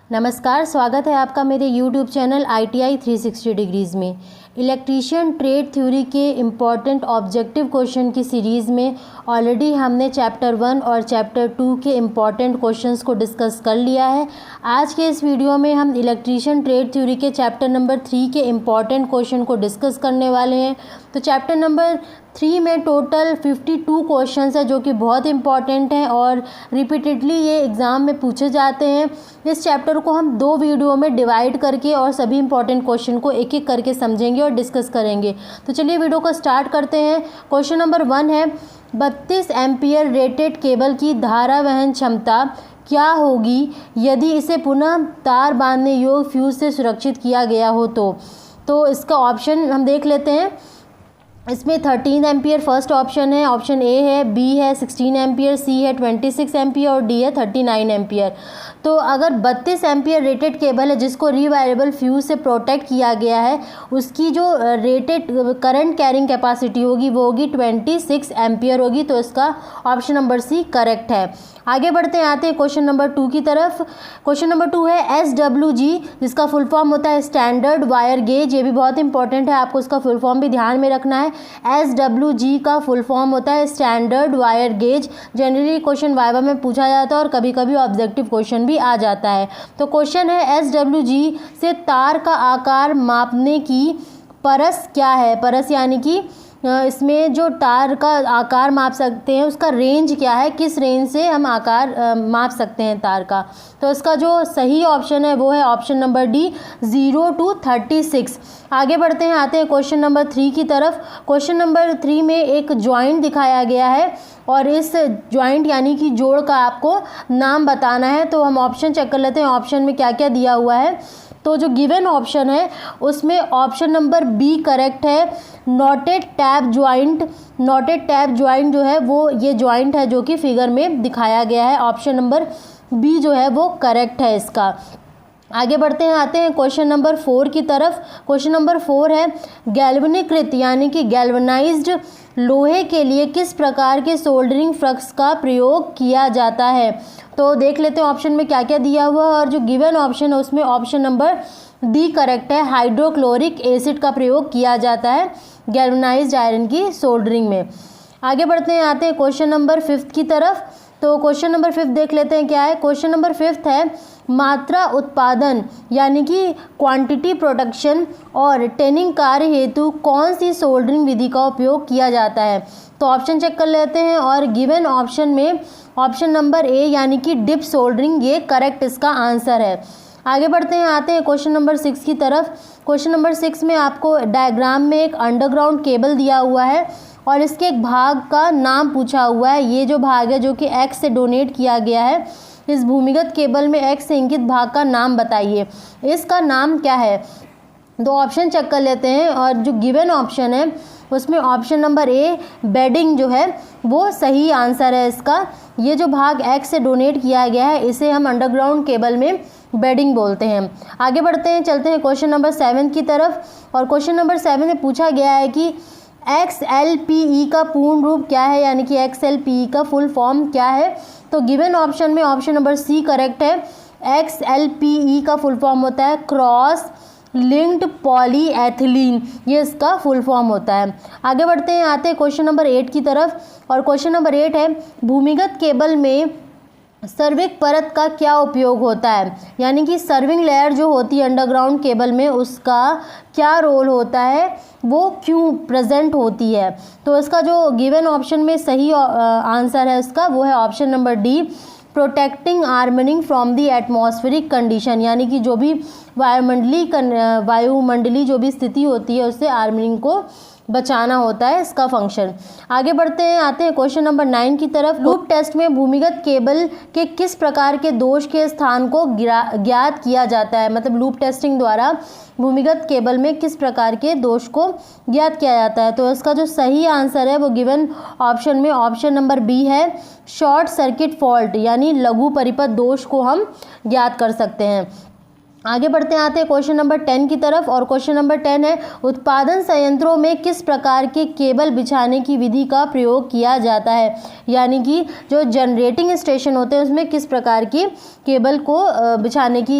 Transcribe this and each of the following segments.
नमस्कार, स्वागत है आपका मेरे YouTube चैनल ITI 360 डिग्रीज़ में। इलेक्ट्रीशियन ट्रेड थ्योरी के इम्पॉर्टेंट ऑब्जेक्टिव क्वेश्चन की सीरीज़ में ऑलरेडी हमने चैप्टर 1 और चैप्टर 2 के इम्पॉर्टेंट क्वेश्चंस को डिस्कस कर लिया है। आज के इस वीडियो में हम इलेक्ट्रीशियन ट्रेड थ्योरी के चैप्टर नंबर 3 के इम्पॉर्टेंट क्वेश्चन को डिस्कस करने वाले हैं। तो चैप्टर नंबर 3 में टोटल 52 क्वेश्चंस है जो कि बहुत इंपॉर्टेंट हैं और रिपीटेडली ये एग्ज़ाम में पूछे जाते हैं। इस चैप्टर को हम 2 वीडियो में डिवाइड करके और सभी इंपॉर्टेंट क्वेश्चन को एक एक करके समझेंगे और डिस्कस करेंगे। तो चलिए वीडियो को स्टार्ट करते हैं। क्वेश्चन नंबर 1 है 32 एम्पियर रेटेड केबल की धारा वहन क्षमता क्या होगी यदि इसे पुनः तार बांधने योग्य फ्यूज से सुरक्षित किया गया हो। तो इसका ऑप्शन हम देख लेते हैं। इसमें 13 एम्पियर फर्स्ट ऑप्शन है, ऑप्शन ए है, बी है 16 एम्पियर, सी है 26 एम्पियर और डी है 39 एम्पियर। तो अगर 32 एम्पियर रेटेड केबल है जिसको रीवायरेबल फ्यूज से प्रोटेक्ट किया गया है, उसकी जो रेटेड करंट कैरिंग कैपेसिटी होगी वो होगी 26 एम्पियर होगी। तो इसका ऑप्शन नंबर सी करेक्ट है। आगे बढ़ते हैं, आते हैं क्वेश्चन नंबर 2 की तरफ। क्वेश्चन नंबर 2 है SWG, जिसका फुल फॉर्म होता है स्टैंडर्ड वायर गेज। ये भी बहुत इंपॉर्टेंट है, आपको उसका फुल फॉर्म भी ध्यान में रखना है। SWG का फुल फॉर्म होता है standard wire gauge. Generally question viva में पूछा जाता है और कभी कभी ऑब्जेक्टिव क्वेश्चन भी आ जाता है। तो क्वेश्चन है SWG से तार का आकार मापने की परस क्या है। परस यानी कि इसमें जो तार का आकार माप सकते हैं उसका रेंज क्या है, किस रेंज से हम आकार माप सकते हैं तार का। तो इसका जो सही ऑप्शन है वो है ऑप्शन नंबर डी 0 to 36। आगे बढ़ते हैं, आते हैं क्वेश्चन नंबर 3 की तरफ। क्वेश्चन नंबर 3 में एक जॉइंट दिखाया गया है और इस जॉइंट यानी कि जोड़ का आपको नाम बताना है। तो हम ऑप्शन चेक कर लेते हैं ऑप्शन में क्या क्या दिया हुआ है। तो जो गिवन ऑप्शन है उसमें ऑप्शन नंबर बी करेक्ट है, noted tap joint. Noted tap joint जो है वो ये ज्वाइंट है जो कि फिगर में दिखाया गया है। ऑप्शन नंबर बी जो है वो करेक्ट है इसका। आगे बढ़ते हैं, आते हैं क्वेश्चन नंबर 4 की तरफ। क्वेश्चन नंबर 4 है गैल्वनीकृत यानी कि गैल्वनाइज्ड लोहे के लिए किस प्रकार के सोल्डरिंग फ्लक्स का प्रयोग किया जाता है। तो देख लेते हैं ऑप्शन में क्या क्या दिया हुआ है और जो गिवन ऑप्शन है उसमें ऑप्शन नंबर डी करेक्ट है, हाइड्रोक्लोरिक एसिड का प्रयोग किया जाता है गैल्वनाइज्ड आयरन की सोल्डरिंग में। आगे बढ़ते हैं, आते हैं क्वेश्चन नंबर 5 की तरफ। तो क्वेश्चन नंबर 5 देख लेते हैं क्या है। क्वेश्चन नंबर 5 है मात्रा उत्पादन यानी कि क्वांटिटी प्रोडक्शन और टेनिंग कार्य हेतु कौन सी सोल्डरिंग विधि का उपयोग किया जाता है। तो ऑप्शन चेक कर लेते हैं और गिवन ऑप्शन में ऑप्शन नंबर ए यानी कि डिप सोल्डरिंग ये करेक्ट इसका आंसर है। आगे बढ़ते हैं, आते हैं क्वेश्चन नंबर 6 की तरफ। क्वेश्चन नंबर 6 में आपको डायग्राम में एक अंडरग्राउंड केबल दिया हुआ है और इसके एक भाग का नाम पूछा हुआ है। ये जो भाग है जो कि एक्स से डोनेट किया गया है, इस भूमिगत केबल में एक्स से इंकित भाग का नाम बताइए, इसका नाम क्या है। दो ऑप्शन चेक कर लेते हैं और जो गिवन ऑप्शन है उसमें ऑप्शन नंबर ए बेडिंग जो है वो सही आंसर है इसका। ये जो भाग एक्स से डोनेट किया गया है इसे हम अंडरग्राउंड केबल में बेडिंग बोलते हैं। आगे बढ़ते हैं, चलते हैं क्वेश्चन नंबर 7 की तरफ। और क्वेश्चन नंबर 7 में पूछा गया है कि XLPE का पूर्ण रूप क्या है यानी कि XLPE का फुल फॉर्म क्या है। तो गिवन ऑप्शन में ऑप्शन नंबर सी करेक्ट है। XLPE का फुल फॉर्म होता है क्रॉस लिंक्ड पॉलीएथिलीन, ये इसका फुल फॉर्म होता है। आगे बढ़ते हैं, आते हैं क्वेश्चन नंबर 8 की तरफ। और क्वेश्चन नंबर 8 है भूमिगत केबल में सर्विंग परत का क्या उपयोग होता है यानी कि सर्विंग लेयर जो होती है अंडरग्राउंड केबल में उसका क्या रोल होता है, वो क्यों प्रेजेंट होती है। तो इसका जो गिवन ऑप्शन में सही आंसर है उसका वो है option number D protecting armouring from the atmospheric condition यानी कि जो भी वायुमंडली जो भी स्थिति होती है उससे आर्मरिंग को बचाना होता है इसका फंक्शन। आगे बढ़ते हैं, आते हैं क्वेश्चन नंबर 9 की तरफ। लूप टेस्ट में भूमिगत केबल के किस प्रकार के दोष के स्थान को ज्ञात किया जाता है। मतलब लूप टेस्टिंग द्वारा भूमिगत केबल में किस प्रकार के दोष को ज्ञात किया जाता है। तो इसका जो सही आंसर है वो गिवन ऑप्शन में ऑप्शन नंबर बी है, शॉर्ट सर्किट फॉल्ट यानी लघु परिपथ दोष को हम ज्ञात कर सकते हैं। आगे बढ़ते आते हैं क्वेश्चन नंबर 10 की तरफ, और क्वेश्चन नंबर 10 है उत्पादन संयंत्रों में किस प्रकार के केबल बिछाने की विधि का प्रयोग किया जाता है। यानी कि जो जनरेटिंग स्टेशन होते हैं उसमें किस प्रकार की केबल को बिछाने की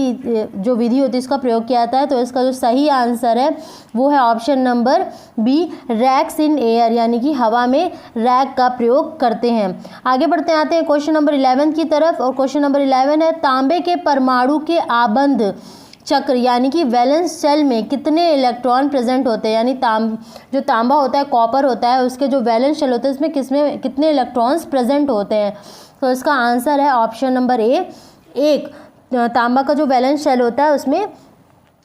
जो विधि होती है इसका प्रयोग किया जाता है। तो इसका जो सही आंसर है वो है ऑप्शन नंबर बी, रैक्स इन एयर, यानी कि हवा में रैक का प्रयोग करते हैं। आगे बढ़ते आते हैं क्वेश्चन नंबर 11 की तरफ, और क्वेश्चन नंबर 11 है तांबे के परमाणु के आबंध चक्र यानी कि वैलेंस शेल में कितने इलेक्ट्रॉन प्रेजेंट होते हैं। यानी जो तांबा होता है, कॉपर होता है, उसके जो वैलेंस शेल होते हैं उसमें कितने इलेक्ट्रॉन्स प्रेजेंट होते हैं। तो इसका आंसर है ऑप्शन नंबर ए, एक। तांबा का जो वैलेंस शेल होता है उसमें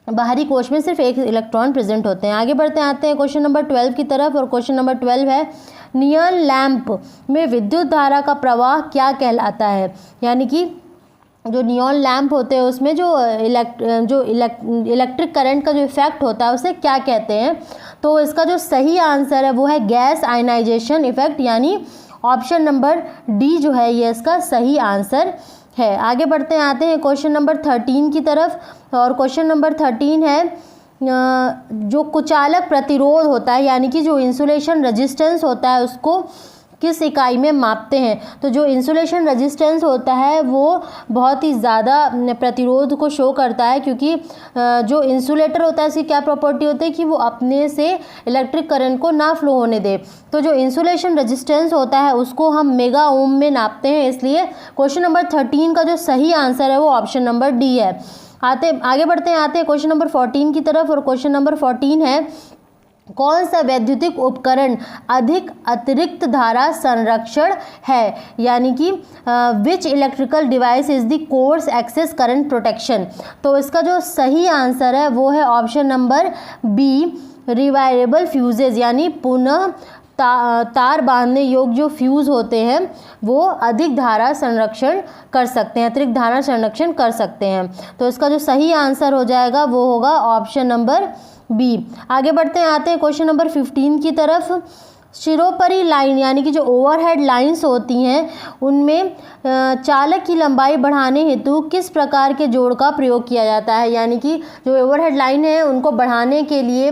बाहरी कोश में सिर्फ एक इलेक्ट्रॉन प्रेजेंट होते हैं। आगे बढ़ते आते हैं क्वेश्चन नंबर 12 की तरफ, और क्वेश्चन नंबर 12 है नियॉन लैंप में विद्युत धारा का प्रवाह क्या कहलाता है। यानी कि जो नियॉन लैंप होते हैं उसमें जो इलेक्ट्रिक करंट का जो इफेक्ट होता है उसे क्या कहते हैं। तो इसका जो सही आंसर है वो है गैस आयनाइजेशन इफेक्ट, यानी ऑप्शन नंबर डी जो है ये इसका सही आंसर है। आगे बढ़ते आते हैं क्वेश्चन नंबर 13 की तरफ, और क्वेश्चन नंबर 13 है जो कुचालक प्रतिरोध होता है यानी कि जो इंसुलेशन रेजिस्टेंस होता है उसको किस इकाई में मापते हैं। तो जो इंसुलेशन रेजिस्टेंस होता है वो बहुत ही ज़्यादा प्रतिरोध को शो करता है, क्योंकि जो इंसुलेटर होता है इसकी क्या प्रॉपर्टी होती है कि वो अपने से इलेक्ट्रिक करंट को ना फ्लो होने दे। तो जो इंसुलेशन रेजिस्टेंस होता है उसको हम मेगा ओम में नापते हैं, इसलिए क्वेश्चन नंबर 13 का जो सही आंसर है वो ऑप्शन नंबर डी है। आगे बढ़ते हैं क्वेश्चन नंबर 14 की तरफ, और क्वेश्चन नंबर 14 है कौन सा वैद्युतिक उपकरण अधिक अतिरिक्त धारा संरक्षण है। यानी कि which electrical device is the course excess current protection. तो इसका जो सही आंसर है वो है option number B, rewireable fuses, यानी पुनः तार बांधने योग्य जो फ्यूज होते हैं वो अधिक धारा संरक्षण कर सकते हैं, अतिरिक्त धारा संरक्षण कर सकते हैं। तो इसका जो सही आंसर हो जाएगा वो होगा ऑप्शन नंबर बी। आगे बढ़ते हैं क्वेश्चन नंबर 15 की तरफ। शिरोपरि लाइन यानी कि जो ओवरहेड लाइंस होती हैं उनमें चालक की लंबाई बढ़ाने हेतु किस प्रकार के जोड़ का प्रयोग किया जाता है। यानी कि जो ओवरहेड लाइन है उनको बढ़ाने के लिए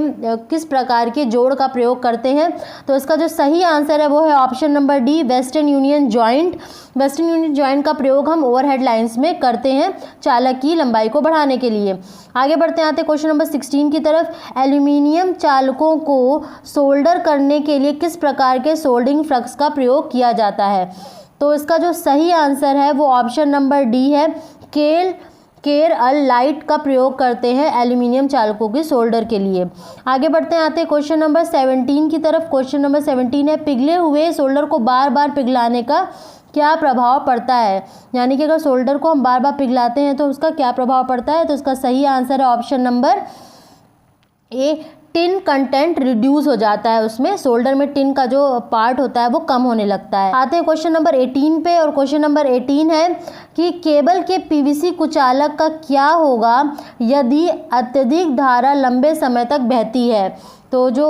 किस प्रकार के जोड़ का प्रयोग करते हैं। तो इसका जो सही आंसर है वो है option number D, western union joint. Western union joint का प्रयोग हम ओवरहेड लाइंस में करते हैं चालक की लंबाई को बढ़ाने के लिए। आगे बढ़ते हैं क्वेश्चन नंबर 16 की तरफ। एल्यूमिनियम चालकों को सोल्डर करने के लिए किस प्रकार के सोल्डरिंग फ्लक्स का प्रयोग किया जाता है। तो इसका जो सही आंसर है वो ऑप्शन नंबर डी है, केर अल लाइट का प्रयोग करते हैं एल्यूमिनियम चालकों की सोल्डर के लिए। आगे बढ़ते हैं क्वेश्चन नंबर 17 की तरफ। क्वेश्चन नंबर 17 है पिघले हुए सोल्डर को बार बार पिघलाने का क्या प्रभाव पड़ता है। यानी कि अगर सोल्डर को हम बार बार पिघलाते हैं तो उसका क्या प्रभाव पड़ता है। तो इसका सही आंसर है option number A, tin content reduce हो जाता है, उसमें सोल्डर में टिन का जो पार्ट होता है वो कम होने लगता है। आते हैं क्वेश्चन नंबर 18 पे, और क्वेश्चन नंबर 18 है कि केबल के पीवीसी कुचालक का क्या होगा यदि अत्यधिक धारा लंबे समय तक बहती है। तो जो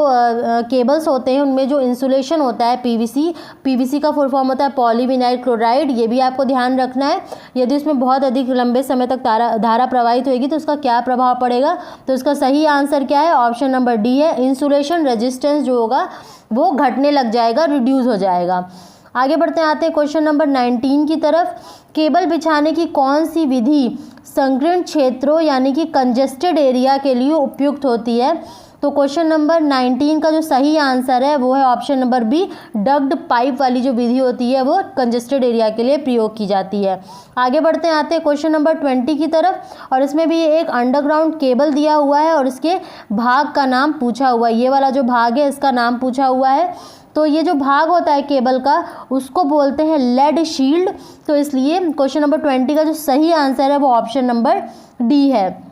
केबल्स होते हैं उनमें जो इंसुलेशन होता है पीवीसी का फुल फॉर्म होता है पॉलीविनाइल क्लोराइड, ये भी आपको ध्यान रखना है। यदि उसमें बहुत अधिक लंबे समय तक धारा प्रवाहित होगी तो उसका क्या प्रभाव पड़ेगा। तो इसका सही आंसर क्या है, ऑप्शन नंबर डी है, इंसुलेशन रेजिस्टेंस जो होगा वो घटने लग जाएगा, रिड्यूस हो जाएगा। आगे बढ़ते हैं क्वेश्चन नंबर 19 की तरफ। केबल बिछाने की कौन सी विधि संकीर्ण क्षेत्रों यानी कि कंजेस्टेड एरिया के लिए उपयुक्त होती है। तो क्वेश्चन नंबर 19 का जो सही आंसर है वो है option number B, ducked pipe वाली जो विधि होती है वो कंजेस्टेड एरिया के लिए प्रयोग की जाती है। आगे बढ़ते हैं क्वेश्चन नंबर 20 की तरफ, और इसमें भी एक अंडरग्राउंड केबल दिया हुआ है और इसके भाग का नाम पूछा हुआ है। ये वाला जो भाग है इसका नाम पूछा हुआ है। तो ये जो भाग होता है केबल का उसको बोलते हैं लेड शील्ड। तो इसलिए क्वेश्चन नंबर 20 का जो सही आंसर है वो ऑप्शन नंबर डी है।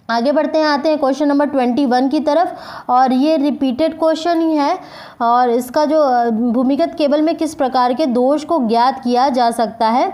आगे बढ़ते हैं क्वेश्चन नंबर 21 की तरफ, और ये रिपीटेड क्वेश्चन ही है। और इसका जो भूमिगत केबल में किस प्रकार के दोष को ज्ञात किया जा सकता है।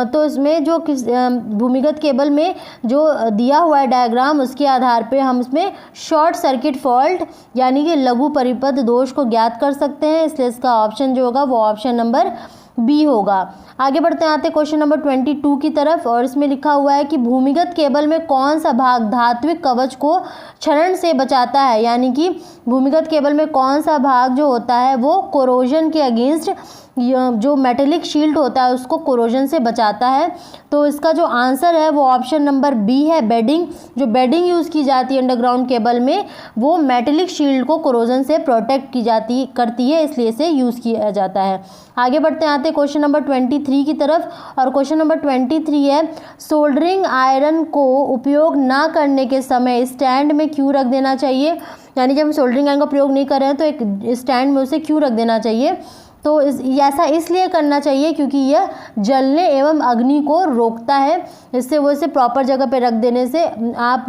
तो इसमें जो भूमिगत केबल में जो दिया हुआ है डायग्राम उसके आधार पे हम इसमें शॉर्ट सर्किट फॉल्ट यानी कि लघु परिपथ दोष को ज्ञात कर सकते हैं। इसलिए इसका ऑप्शन जो होगा वो ऑप्शन नंबर बी होगा। आगे बढ़ते हैं, आते क्वेश्चन नंबर 22 की तरफ, और इसमें लिखा हुआ है कि भूमिगत केबल में कौन सा भाग धात्विक कवच को क्षरण से बचाता है, यानी कि भूमिगत केबल में कौन सा भाग जो होता है वो कोरोजन के अगेंस्ट, जो मेटेलिक शील्ड होता है उसको कोरोजन से बचाता है। तो इसका जो आंसर है वो ऑप्शन नंबर बी है, बेडिंग। जो बेडिंग यूज़ की जाती है अंडरग्राउंड केबल में वो मेटेलिक शील्ड को कोरोजन से प्रोटेक्ट की करती है, इसलिए इसे यूज़ किया जाता है। आगे बढ़ते आते क्वेश्चन नंबर 23 की तरफ, और क्वेश्चन नंबर 23 है, सोल्डरिंग आयरन को उपयोग ना करने के समय स्टैंड में क्यों रख देना चाहिए, यानी जब हम सोल्डरिंग आयरन का प्रयोग नहीं कर रहे हैं तो एक स्टैंड में उसे क्यों रख देना चाहिए। तो ऐसा इसलिए करना चाहिए क्योंकि यह जलने एवं अग्नि को रोकता है। इससे वो इसे प्रॉपर जगह पे रख देने से आप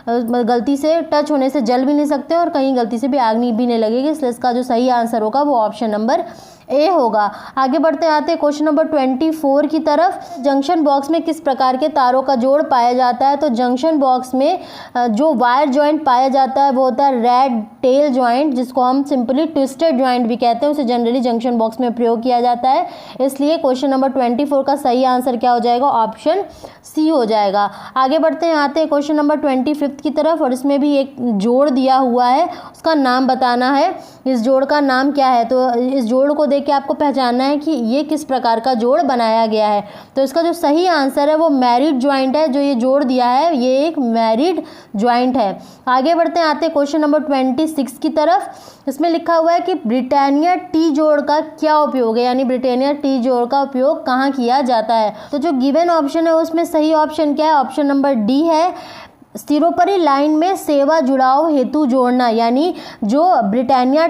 गलती से टच होने से जल भी नहीं सकते और कहीं गलती से भी आग नहीं भी नहीं लगेगी, इसलिए इसका जो सही आंसर होगा वो ऑप्शन नंबर ए होगा। आगे बढ़ते आते क्वेश्चन नंबर 24 की तरफ, जंक्शन बॉक्स में किस प्रकार के तारों का जोड़ पाया जाता है। तो जंक्शन बॉक्स में जो वायर जॉइंट पाया जाता है वो होता है रेड टेल जॉइंट, जिसको हम सिंपली ट्विस्टेड जॉइंट भी कहते हैं, उसे जनरली जंक्शन बॉक्स में प्रयोग किया जाता है। इसलिए क्वेश्चन नंबर 24 का सही आंसर क्या हो जाएगा, ऑप्शन सी हो जाएगा। आगे बढ़ते हैं, आते हैं क्वेश्चन नंबर 25 की तरफ, और इसमें भी एक जोड़ दिया हुआ है, उसका नाम बताना है, इस जोड़ का नाम क्या है। तो इस जोड़ को देख के आपको पहचानना है कि ये किस प्रकार का जोड़ बनाया गया है। तो इसका जो सही आंसर है वो मैरिड ज्वाइंट है, जो ये जोड़ दिया है ये एक मैरिड ज्वाइंट है। आगे बढ़ते हैं, आते हैं क्वेश्चन नंबर 26 की तरफ। इसमें लिखा हुआ है कि ब्रिटानिया टी जोड़ का क्या उपयोग है, यानी ब्रिटानिया टी जोड़ का उपयोग कहाँ किया जाता है। तो जो गिवन ऑप्शन है उसमें सही ऑप्शन क्या है, ऑप्शन नंबर डी है, सिरोपरी लाइन में सेवा जुड़ाव हेतु जोड़ना, यानी जो ब्रिटानिया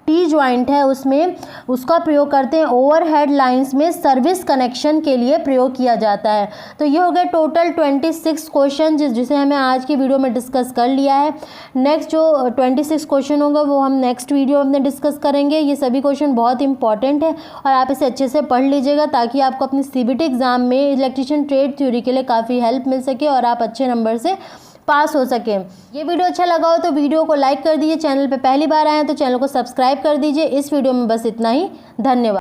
टी ज्वाइंट है उसमें उसका प्रयोग करते हैं ओवरहेड लाइंस में सर्विस कनेक्शन के लिए प्रयोग किया जाता है। तो ये हो गए टोटल 26 क्वेश्चन जिसे हमें आज की वीडियो में डिस्कस कर लिया है। नेक्स्ट जो 26 क्वेश्चन होगा वो हम नेक्स्ट वीडियो में डिस्कस करेंगे। ये सभी क्वेश्चन बहुत इंपॉर्टेंट है और आप इसे अच्छे से पढ़ लीजिएगा ताकि आपको अपनी सीबीटी एग्जाम में इलेक्ट्रीशियन ट्रेड थ्योरी के लिए काफ़ी हेल्प मिल सके और आप अच्छे नंबर से पास हो सके। ये वीडियो अच्छा लगा हो तो वीडियो को लाइक कर दीजिए, चैनल पे पहली बार आए हैं तो चैनल को सब्सक्राइब कर दीजिए। इस वीडियो में बस इतना ही, धन्यवाद।